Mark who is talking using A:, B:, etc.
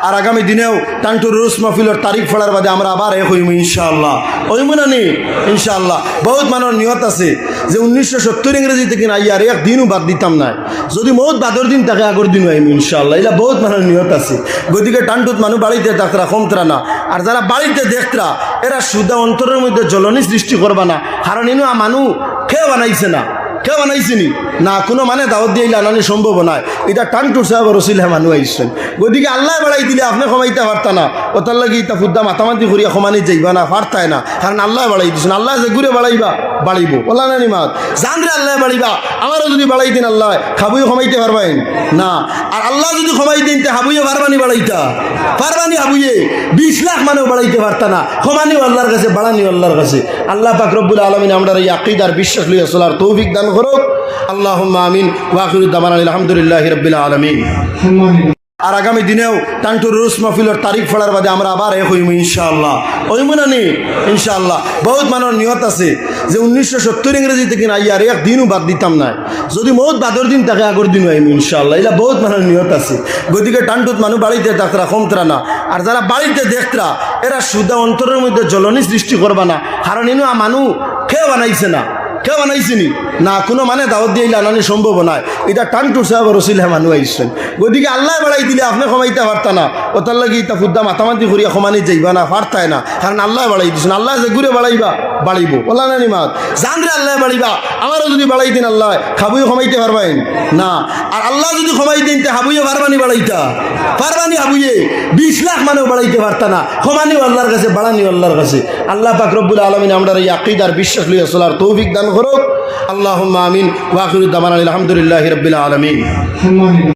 A: আর আগামী দিনেও টান্টুর রুস মাহফিলের তারিখ ফেলার বাদে আমরা আবার এক হইম ইনশাআল্লাহ। হইম না নি ইনশাআল্লাহ। বহুত মানুষের নিয়ত আছে যে 1970 ইংরেজি থেকে না ইয়ার এক দিনও বাদ দিতাম না, যদি মৌত বাদর দিন তাকে আগর দিন হইম ইনশাআল্লাহ। এটা বহুত মানুষের নিয়ত আছে। গতিকে টান্টুত মানুষ বাড়িতে ডাক্তারা কমতরা না, আর যারা বাড়িতে দেখতরা এরা সুদা অন্তরের মধ্যে জ্বলনি সৃষ্টি করবা না। কারণ ইনু মানুষ খেয়ে বানাইছে না, কেউ বানাইছিনি না, কোনো মানে দাওয়াত দিয়ে আনানি সম্ভব নয়। এটা টান্টু সাহেব রসিলহে মানুষ আইসছেন। গতিকে আল্লাহ বাড়াই দিলে আপনি কমাইতে পারতা না, ওটার লাগে ইটা ফুদ্দা মাতামাতি করিয়া সমানি যাইবা না, পারতায় না। কারণ আল্লাহ বাড়াই দিচ্ছেন। আল্লাহ যে ঘুরে বাড়াইবা বাড়িব বলা না নিমাত জানরে আল্লাহ বাড়িবা। আমারও যদি বাড়াই দিন আল্লাহ খাবুইও কমাইতে পারবেন না, আর আল্লাহ যদি কমাই দিন তে হাবুইও পারবানি বাড়াইতা পারবানি। হাবুইয়ে 20 লাখ মানুষ বাড়াইতে পারতা না, সমানিও আল্লাহর কাছে বাড়ানিও আল্লাহর কাছে। আল্লাহ পাক রব্বুল আলামিন আমরা এই আকীদার বিশ্বাস লইয়া চলার তৌফিক দান করুক। আল্লাহুম্মা আমিন ওয়া আখিরু দাওয়ানা আলহামদুলিল্লাহি রাব্বিল আলামিন। আর আগামী দিনেও টান্টুর রুস মাহফিলের তারিখ ফেলার বাদে আমরা আবার এক হইম ইনশাআল্লাহ। হইম না নি ইনশাআল্লাহ। বহুত মানুষের নিয়ত আছে যে 1970 ইংরেজি থেকে না ইয়ার এক দিনও বাদ দিতাম না, যদি মৌত বাদর দিন তাকে আগর দিন হইম ইনশাআল্লাহ। এটা বহুত মানুষের নিয়ত আছে। গতিকে টান্টুত মানুষ বাড়িতে ডাক্তারা কমতরা না, আর যারা বাড়িতে দেখতরা এরা সুদা অন্তরের মধ্যে জ্বলনি সৃষ্টি করবা না। কারণ ইনু মানুষ খেয়ে বানাইছে না, কেউ বানাইছিনি না, কোনো মানে দাওয়াত দিয়ে আনানি সম্ভব নয়। এটা টান্টু সাহেব রসিলহে মানুষ আইসছেন। গতিকে আল্লাহ বাড়াই দিলে আপনি কমাইতে পারতা না, ওটার লাগে ইটা ফুদ্দা মাতামাতি করিয়া সমানি যাইবা না, পারতায় না। কারণ আল্লাহ বাড়াই দিচ্ছেন। আল্লাহ যে ঘুরে বাড়াইবা বাড়িব বলা না নিমাত জানরে আল্লাহ বাড়িবা। আমারও যদি বাড়াই দিন আল্লাহ খাবুইও কমাইতে পারবেন না, আর আল্লাহ যদি কমাই দিন তে হাবুইও পারবানি বাড়াইতা পারবানি। হাবুইয়ে 20 লাখ মানুষ বাড়াইতে পারতা না, সমানিও আল্লাহর কাছে বাড়ানিও আল্লাহর কাছে। আল্লাহ পাক রব্বুল আলামিন আমরা এই আকীদার বিশ্বাস লইয়া চলার তৌফিক দান করুক। আল্লাহুম্মা আমিন ওয়া আখিরু দাওয়ানা আলহামদুলিল্লাহি রাব্বিল আলামিন।